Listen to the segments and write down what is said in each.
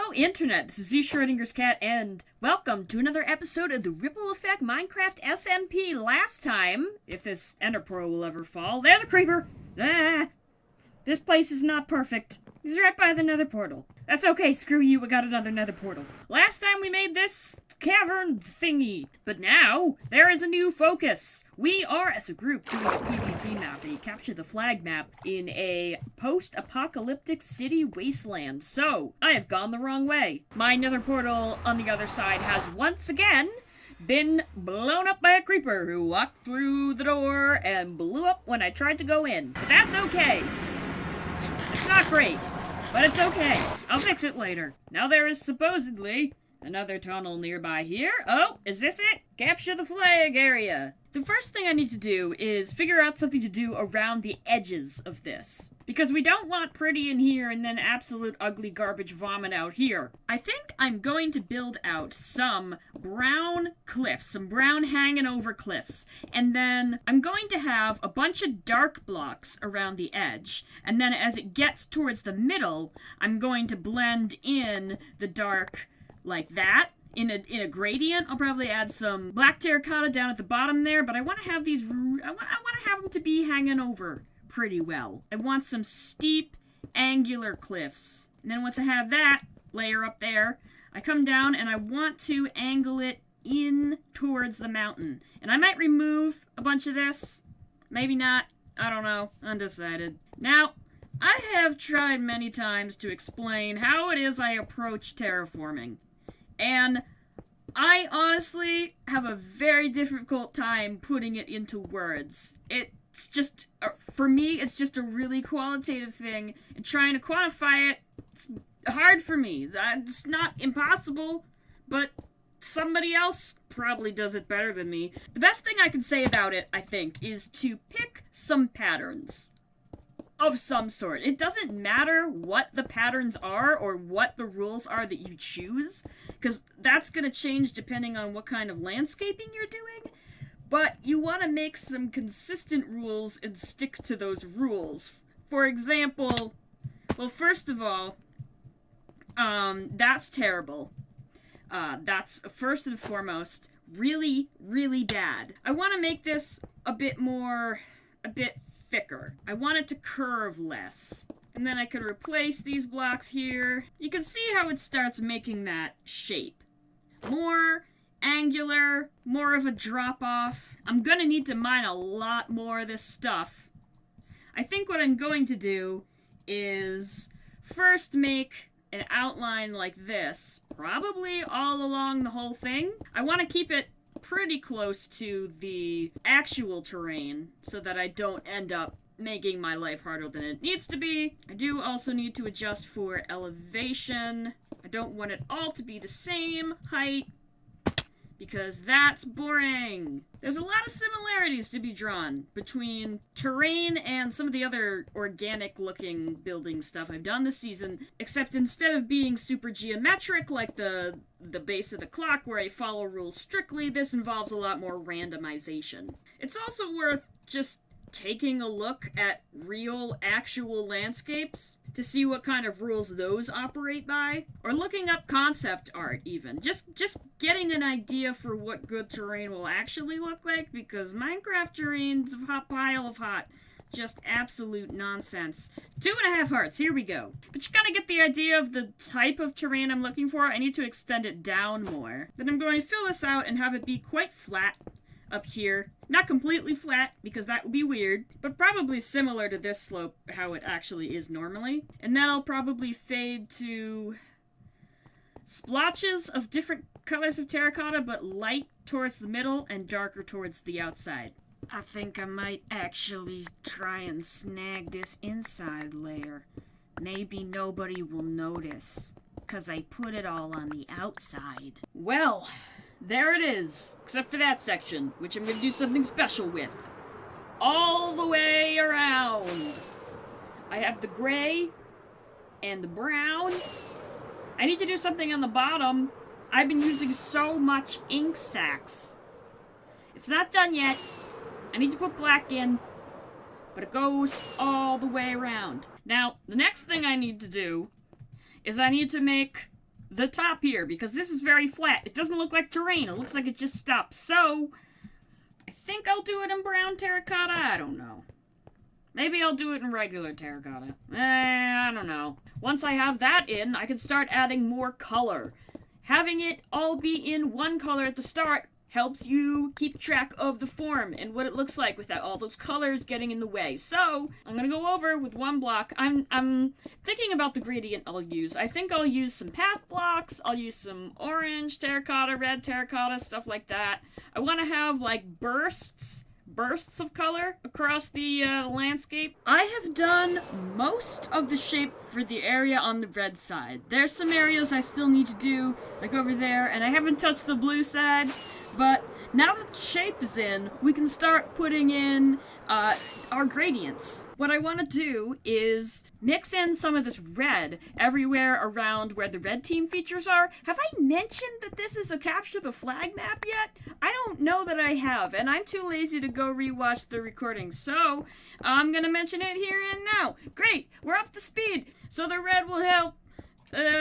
Hello, Internet! This is Z Schrodinger's cat, and welcome to another episode of the Ripple Effect Minecraft SMP. Last time, if this ender pearl will ever fall, there's a creeper! Ah! This place is not perfect. He's right by the nether portal. That's okay, screw you, we got another nether portal. Last time we made this cavern thingy, but now there is a new focus. We are, as a group, doing a PvP map, a capture the flag map, in a post-apocalyptic city wasteland. So, I have gone the wrong way. My nether portal on the other side has once again been blown up by a creeper who walked through the door and blew up when I tried to go in. But that's okay. It's not great, but it's okay. I'll fix it later. Now there is supposedly another tunnel nearby here. Oh, is this it? Capture the flag area. The first thing I need to do is figure out something to do around the edges of this. Because we don't want pretty in here and then absolute ugly garbage vomit out here. I think I'm going to build out some brown cliffs, some brown hanging over cliffs. And then I'm going to have a bunch of dark blocks around the edge. And then as it gets towards the middle, I'm going to blend in the dark like that. In a gradient. I'll probably add some black terracotta down at the bottom there, but I want to have these, I want to have them to be hanging over pretty well. I want some steep, angular cliffs. And then once I have that layer up there, I come down and I want to angle it in towards the mountain. And I might remove a bunch of this. Maybe not. I don't know. Undecided. Now, I have tried many times to explain how it is I approach terraforming. And I honestly have a very difficult time putting it into words. It's just, for me, it's just a really qualitative thing, and trying to quantify it, it's hard for me. It's not impossible, but somebody else probably does it better than me. The best thing I can say about it, I think, is to pick some patterns of some sort. It doesn't matter what the patterns are or what the rules are that you choose, because that's going to change depending on what kind of landscaping you're doing, but you want to make some consistent rules and stick to those rules. For example, well, first of all, that's terrible. That's first and foremost really, really bad. I want to make this a bit thicker. I want it to curve less. And then I could replace these blocks here. You can see how it starts making that shape. More angular, more of a drop-off. I'm gonna need to mine a lot more of this stuff. I think what I'm going to do is first make an outline like this, probably all along the whole thing. I want to keep it pretty close to the actual terrain so that I don't end up making my life harder than it needs to be. I do also need to adjust for elevation. I don't want it all to be the same height because that's boring. There's a lot of similarities to be drawn between terrain and some of the other organic looking building stuff I've done this season, except instead of being super geometric like the base of the clock where I follow rules strictly, this involves a lot more randomization. It's also worth just taking a look at real, actual landscapes to see what kind of rules those operate by, or looking up concept art even. Just getting an idea for what good terrain will actually look like, because Minecraft terrain's a hot pile of hot. Just absolute nonsense. 2.5 hearts, here we go. But you gotta get the idea of the type of terrain I'm looking for. I need to extend it down more. Then I'm going to fill this out and have it be quite flat up here. Not completely flat, because that would be weird, but probably similar to this slope, how it actually is normally. And then I'll probably fade to splotches of different colors of terracotta, but light towards the middle and darker towards the outside. I think I might actually try and snag this inside layer. Maybe nobody will notice, because I put it all on the outside. Well, there it is, except for that section, which I'm going to do something special with. All the way around. I have the gray and the brown. I need to do something on the bottom. I've been using so much ink sacs. It's not done yet. I need to put black in, but it goes all the way around. Now, the next thing I need to do is I need to make the top here, because this is very flat. It doesn't look like terrain. It looks like it just stops. So, I think I'll do it in brown terracotta. I don't know. Maybe I'll do it in regular terracotta. I don't know. Once I have that in, I can start adding more color. Having it all be in one color at the start helps you keep track of the form and what it looks like without all those colors getting in the way. So, I'm gonna go over with one block. I'm thinking about the gradient I'll use. I think I'll use some path blocks, I'll use some orange terracotta, red terracotta, stuff like that. I want to have, like, bursts of color across the landscape. I have done most of the shape for the area on the red side. There's some areas I still need to do, like over there, and I haven't touched the blue side, but now that the shape is in, we can start putting in our gradients. What I want to do is mix in some of this red everywhere around where the red team features are. Have I mentioned that this is a capture the flag map yet? I don't know that I have, and I'm too lazy to go rewatch the recording, so I'm gonna mention it here and now. Great, we're up to speed, so the red will help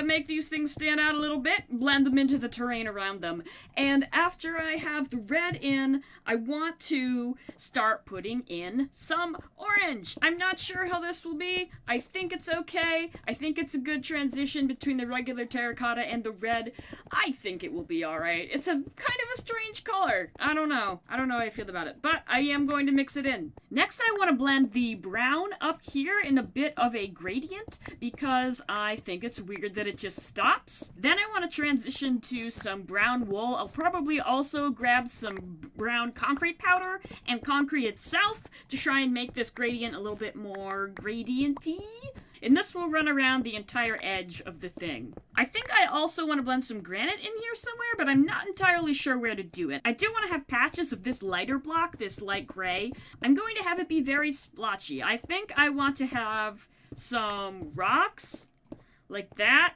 make these things stand out a little bit, blend them into the terrain around them. And after I have the red in, I want to start putting in some orange. I'm not sure how this will be. I think it's okay. I think it's a good transition between the regular terracotta and the red. I think it will be alright. It's a kind of a strange color. I don't know how I feel about it, but I am going to mix it in. Next, I want to blend the brown up here in a bit of a gradient because I think it's weird that it just stops. Then I want to transition to some brown wool. I'll probably also grab some brown concrete powder and concrete itself to try and make this gradient a little bit more gradienty. And this will run around the entire edge of the thing. I think I also want to blend some granite in here somewhere, but I'm not entirely sure where to do it. I do want to have patches of this lighter block, this light gray. I'm going to have it be very splotchy. I think I want to have some rocks like that,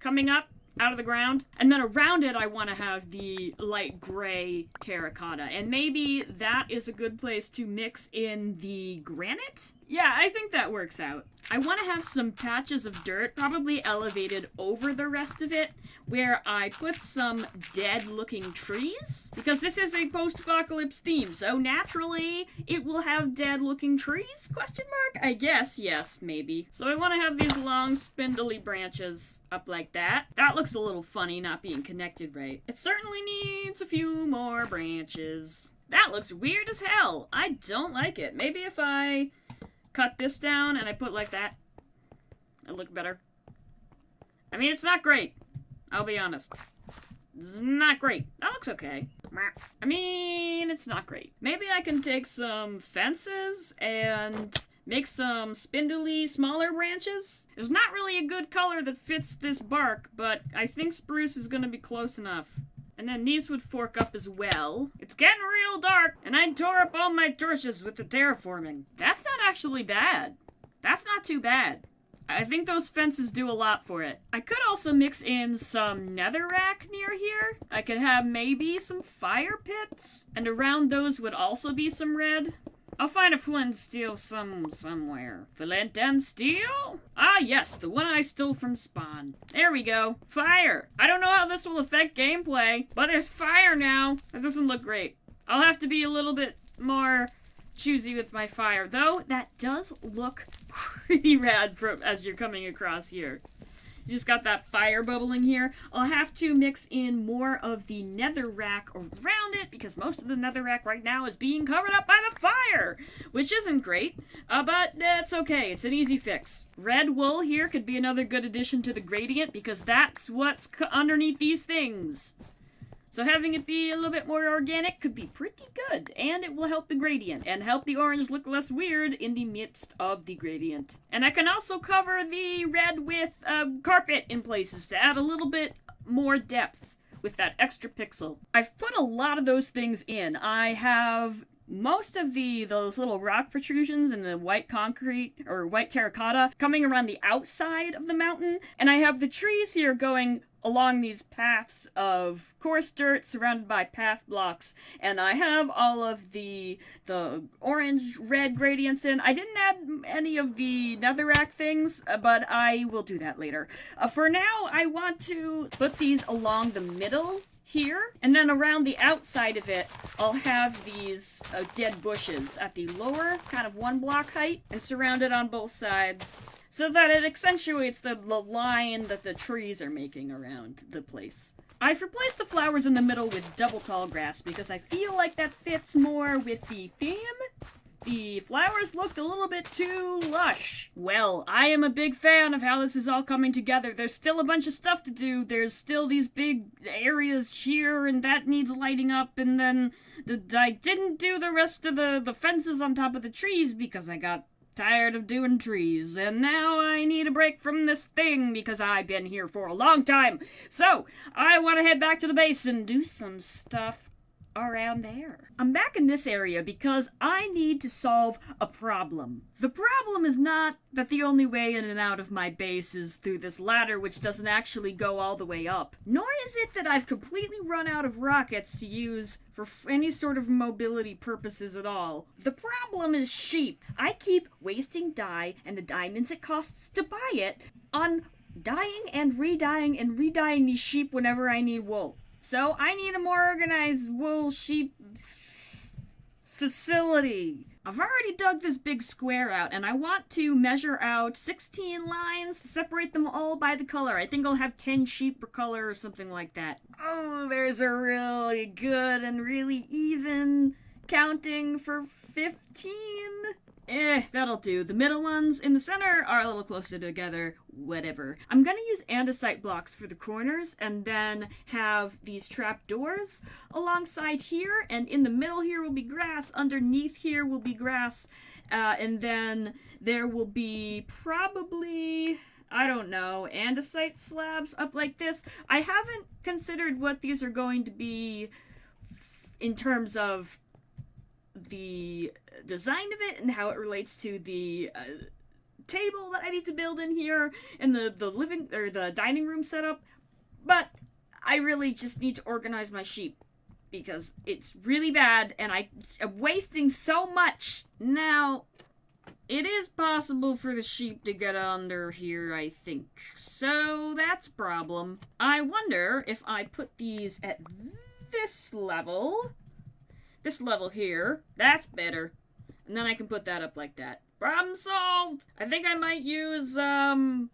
coming up out of the ground. And then around it, I want to have the light gray terracotta. And maybe that is a good place to mix in the granite? Yeah, I think that works out. I want to have some patches of dirt, probably elevated over the rest of it, where I put some dead-looking trees. Because this is a post-apocalypse theme, so naturally it will have dead-looking trees? Question mark? I guess, yes, maybe. So I want to have these long, spindly branches up like that. That looks a little funny, not being connected right. It certainly needs a few more branches. That looks weird as hell. I don't like it. Maybe if I cut this down and I put like that, it'll look better. I mean, it's not great. I'll be honest. It's not great. That looks okay. I mean, it's not great. Maybe I can take some fences and make some spindly, smaller branches. There's not really a good color that fits this bark, but I think spruce is gonna be close enough. And then these would fork up as well. It's getting real dark, and I tore up all my torches with the terraforming. That's not actually bad. That's not too bad. I think those fences do a lot for it. I could also mix in some netherrack near here. I could have maybe some fire pits, and around those would also be some red. I'll find a flint and steel somewhere. Flint and steel? Ah, yes, the one I stole from Spawn. There we go. Fire. I don't know how this will affect gameplay, but there's fire now. That doesn't look great. I'll have to be a little bit more choosy with my fire, though that does look pretty rad as you're coming across here. You just got that fire bubbling here. I'll have to mix in more of the netherrack around it because most of the netherrack right now is being covered up by the fire, which isn't great, but that's okay. It's an easy fix. Red wool here could be another good addition to the gradient because that's what's underneath these things. So having it be a little bit more organic could be pretty good, and it will help the gradient, and help the orange look less weird in the midst of the gradient. And I can also cover the red with carpet in places to add a little bit more depth with that extra pixel. I've put a lot of those things in. I have most of those little rock protrusions in the white concrete, or white terracotta, coming around the outside of the mountain, and I have the trees here going along these paths of coarse dirt surrounded by path blocks, and I have all of the orange red gradients in. I didn't add any of the netherrack things, but I will do that later. For now, I want to put these along the middle here, and then around the outside of it, I'll have these dead bushes at the lower, kind of 1 block height, and surrounded on both sides, so that it accentuates the line that the trees are making around the place. I've replaced the flowers in the middle with double tall grass because I feel like that fits more with the theme. The flowers looked a little bit too lush. Well, I am a big fan of how this is all coming together. There's still a bunch of stuff to do. There's still these big areas here, and that needs lighting up, and then I didn't do the rest of the fences on top of the trees because I got tired of doing trees, and now I need a break from this thing because I've been here for a long time. So, I want to head back to the base and do some stuff around there. I'm back in this area because I need to solve a problem. The problem is not that the only way in and out of my base is through this ladder, which doesn't actually go all the way up. Nor is it that I've completely run out of rockets to use for any sort of mobility purposes at all. The problem is sheep. I keep wasting dye and the diamonds it costs to buy it on dyeing and redying these sheep whenever I need wool. So I need a more organized wool sheep facility. I've already dug this big square out, and I want to measure out 16 lines to separate them all by the color. I think I'll have 10 sheep per color or something like that. Oh, there's a really good and really even counting for 15. That'll do. The middle ones in the center are a little closer together. Whatever. I'm gonna use andesite blocks for the corners and then have these trap doors alongside here, and in the middle here will be grass, underneath here will be grass, and then there will be probably, I don't know, andesite slabs up like this. I haven't considered what these are going to be in terms of the design of it and how it relates to the table that I need to build in here and the living or the dining room setup, but I really just need to organize my sheep because it's really bad and I'm wasting so much. Now, it is possible for the sheep to get under here, I think, so that's a problem. I wonder if I put these at this level here, that's better, and then I can put that up like that. Problem solved! I think I might use,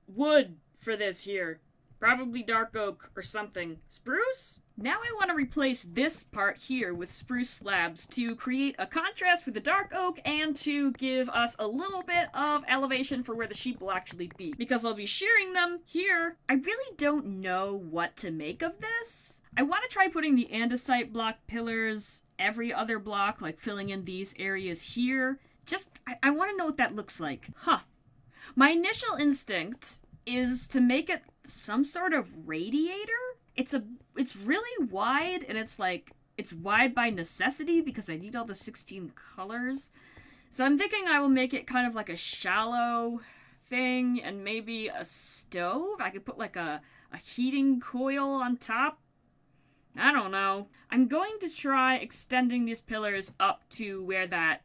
wood for this here. Probably dark oak or something. Spruce? Now I want to replace this part here with spruce slabs to create a contrast with the dark oak and to give us a little bit of elevation for where the sheep will actually be. Because I'll be shearing them here. I really don't know what to make of this. I want to try putting the andesite block pillars every other block, like filling in these areas here. I want to know what that looks like. My initial instinct is to make it some sort of radiator. It's really wide, and it's wide by necessity because I need all the 16 colors. So I'm thinking I will make it kind of like a shallow thing and maybe a stove. I could put like a heating coil on top. I don't know. I'm going to try extending these pillars up to where that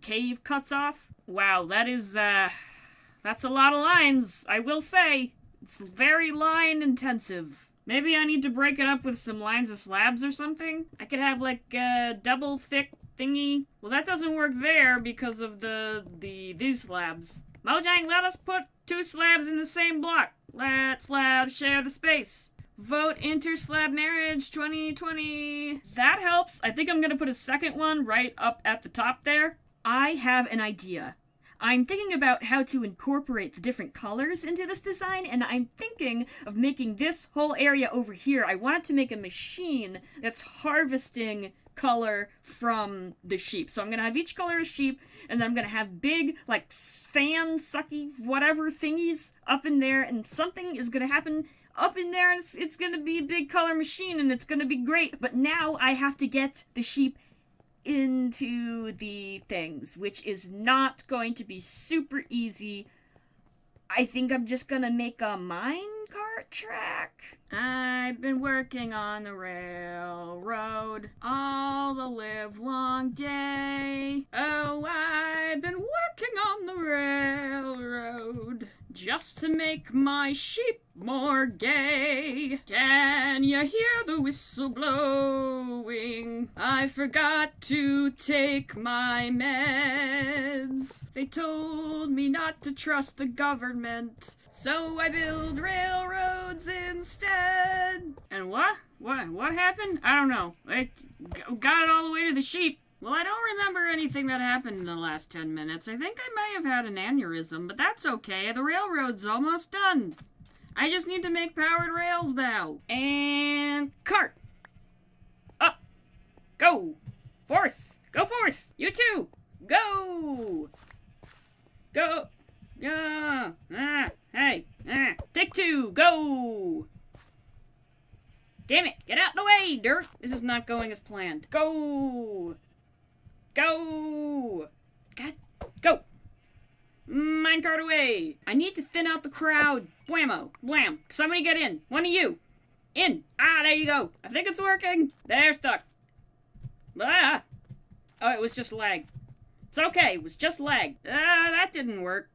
cave cuts off. Wow, that's a lot of lines, I will say. It's very line intensive. Maybe I need to break it up with some lines of slabs or something? I could have like a double thick thingy. Well, that doesn't work there because of these slabs. Mojang, let us put 2 slabs in the same block. Let slabs share the space. Vote inter-slab marriage 2020. That helps. I think I'm gonna put a second one right up at the top there. I have an idea. I'm thinking about how to incorporate the different colors into this design, and I'm thinking of making this whole area over here. I wanted to make a machine that's harvesting color from the sheep. So I'm gonna have each color a sheep, and then I'm gonna have big, like, fan sucky whatever thingies up in there, and something is gonna happen up in there, and it's gonna be a big color machine, and it's gonna be great. But now I have to get the sheep into the things, which is not going to be super easy. I think I'm just gonna make a mine cart track. I've been working on the railroad all the livelong day. Oh, I've been working on the railroad just to make my sheep more gay. Can you hear the whistle blowing? I forgot to take my meds. They told me not to trust the government, so I build railroads instead. And what? What happened? I don't know. I got it all the way to the sheep. Well, I don't remember anything that happened in the last 10 minutes. I think I may have had an aneurysm, but that's okay. The railroad's almost done. I just need to make powered rails now. And cart. Up. Go. Forth. Go forth. You too. Go. Go. Yeah. Hey. Take two. Go. Damn it. Get out the way, dirt. This is not going as planned. Go. Go. God. Go. Minecart away! I need to thin out the crowd. Blammo. Blam. Somebody get in. One of you. In. Ah, there you go. I think it's working. They're stuck. Ah. Oh, it was just lag. It's okay. It was just lag. Ah, that didn't work.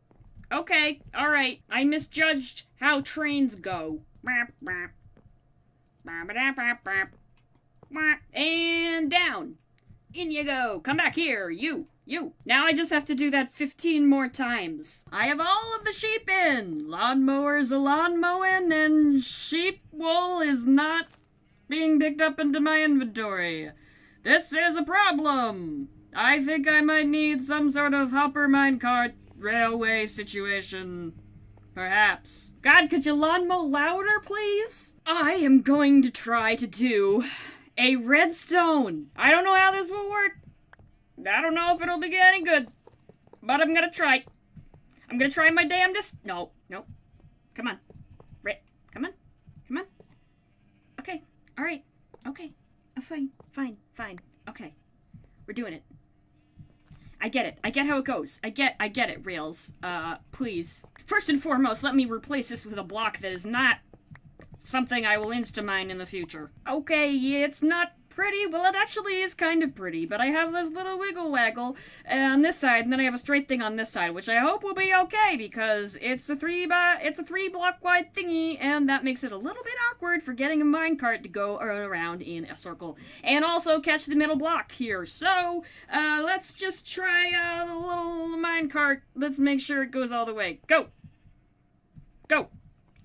Okay. Alright. I misjudged how trains go. And down. In you go. Come back here. You. Now I just have to do that 15 more times. I have all of the sheep in. Lawnmower's a lawn mowing, and sheep wool is not being picked up into my inventory. This is a problem. I think I might need some sort of hopper minecart railway situation. Perhaps. God, could you lawn mow louder, please? I am going to try to do a redstone. I don't know how this will work. I don't know if it'll be any good, but I'm gonna try. I'm gonna try my damnedest. No. Come on. Come on. Okay. Alright. Okay. Fine. Okay. We're doing it. I get it. I get how it goes. I get it, Rails. Please. First and foremost, let me replace this with a block that is not something I will insta-mine in the future. Okay, it's not pretty. Well, it actually is kind of pretty, but I have this little wiggle waggle on this side, and then I have a straight thing on this side, which I hope will be okay, because it's a 3 block wide thingy, and that makes it a little bit awkward for getting a minecart to go around in a circle, and also catch the middle block here. So, let's just try out a little minecart. Let's make sure it goes all the way. Go!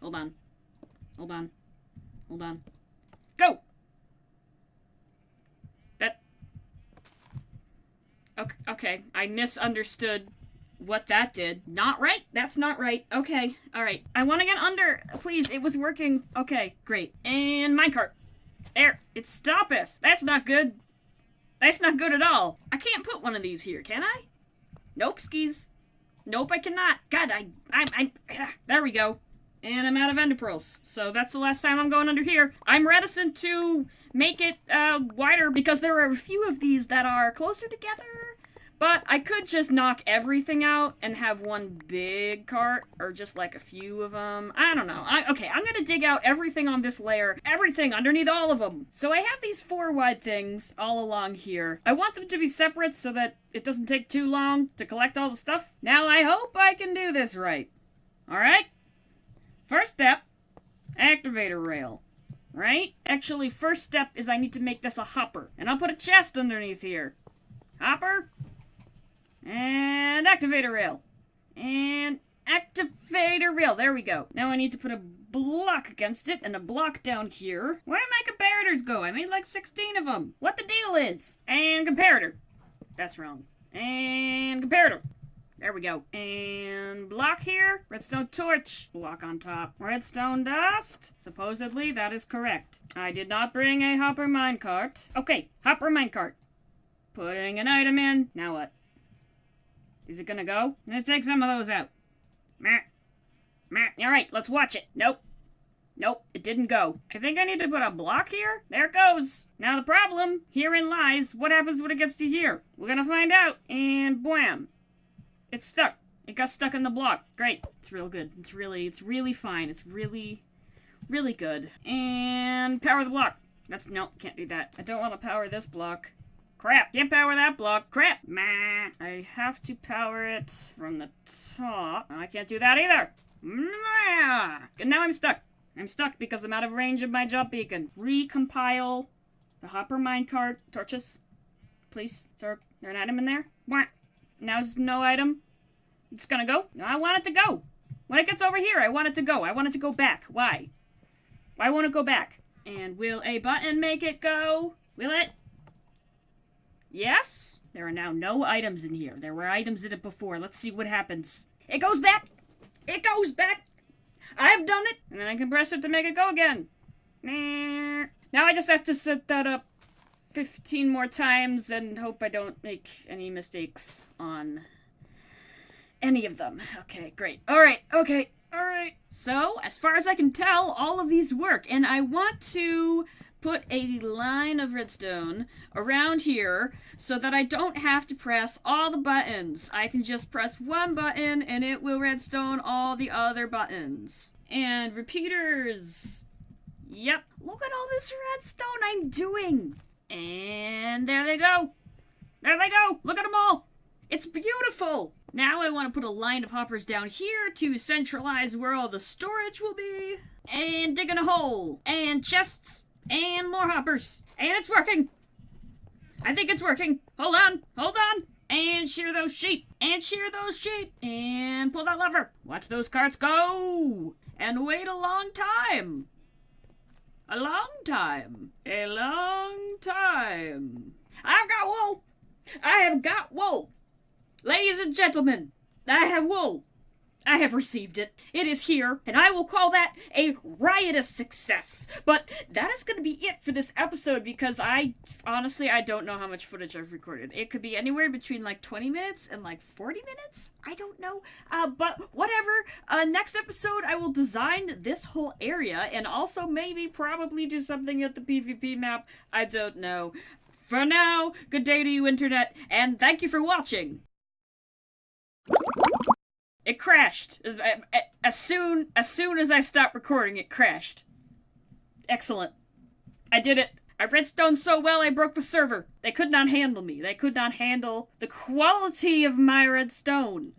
Hold on. Go! Okay, I misunderstood what that did. Not right? That's not right. Okay, alright. I want to get under. Please, it was working. Okay, great. And minecart. There. It stoppeth. That's not good. That's not good at all. I can't put one of these here, can I? Nope, skis. Nope, I cannot. God, there we go. And I'm out of ender pearls. So that's the last time I'm going under here. I'm reticent to make it wider because there are a few of these that are closer together. But I could just knock everything out and have one big cart, or just like a few of them. I don't know. Okay, I'm gonna dig out everything on this layer, everything underneath all of them. So I have these 4 wide things all along here. I want them to be separate so that it doesn't take too long to collect all the stuff. Now I hope I can do this right. Alright? First step, activator rail. Right? Actually, first step is I need to make this a hopper. And I'll put a chest underneath here. Hopper. And activator rail. And activator rail. There we go. Now I need to put a block against it and a block down here. Where did my comparators go? I made like 16 of them. What the deal is? And comparator. That's wrong. And comparator. There we go. And block here. Redstone torch. Block on top. Redstone dust. Supposedly that is correct. I did not bring a hopper minecart. Okay, hopper minecart. Putting an item in. Now what? Is it gonna go? Let's take some of those out. Meh. Alright, let's watch it. Nope, it didn't go. I think I need to put a block here. There it goes. Now the problem, herein lies, what happens when it gets to here? We're gonna find out. And blam. It's stuck. It got stuck in the block. Great. It's real good. It's really fine. It's really Really good. And power the block. No, can't do that. I don't want to power this block. Crap, can't power that block. Crap. Meh. I have to power it from the top. I can't do that either. And now I'm stuck. I'm stuck because I'm out of range of my jump beacon. Recompile the hopper minecart. Torches. Please. Is there an item in there? What? Now there's no item. It's gonna go? No, I want it to go. When it gets over here, I want it to go. I want it to go back. Why? Why won't it go back? And will a button make it go? Will it? Yes? There are now no items in here. There were items in it before. Let's see what happens. It goes back! It goes back! I've done it! And then I can press it to make it go again. Now I just have to set that up 15 more times and hope I don't make any mistakes on any of them. Okay, great. Alright, okay. Alright. So, as far as I can tell, all of these work. And I want to put a line of redstone around here so that I don't have to press all the buttons. I can just press one button and it will redstone all the other buttons. And repeaters. Yep. Look at all this redstone I'm doing. And there they go. There they go. Look at them all. It's beautiful. Now I want to put a line of hoppers down here to centralize where all the storage will be. And digging a hole. And chests. And more hoppers. And it's working. I think it's working. Hold on. Hold on. And shear those sheep. And shear those sheep. And pull that lever. Watch those carts go. And wait a long time. A long time. A long time. I've got wool. I have got wool. Ladies and gentlemen, I have wool. I have received it. It is here, and I will call that a riotous success. But that is going to be it for this episode because honestly, I don't know how much footage I've recorded. It could be anywhere between like 20 minutes and like 40 minutes. I don't know. But whatever. Next episode, I will design this whole area and also maybe probably do something at the PvP map. I don't know. For now, good day to you, Internet, and thank you for watching. It crashed. As soon as I stopped recording, it crashed. Excellent. I did it. I redstone so well I broke the server. They could not handle me. They could not handle the quality of my redstone.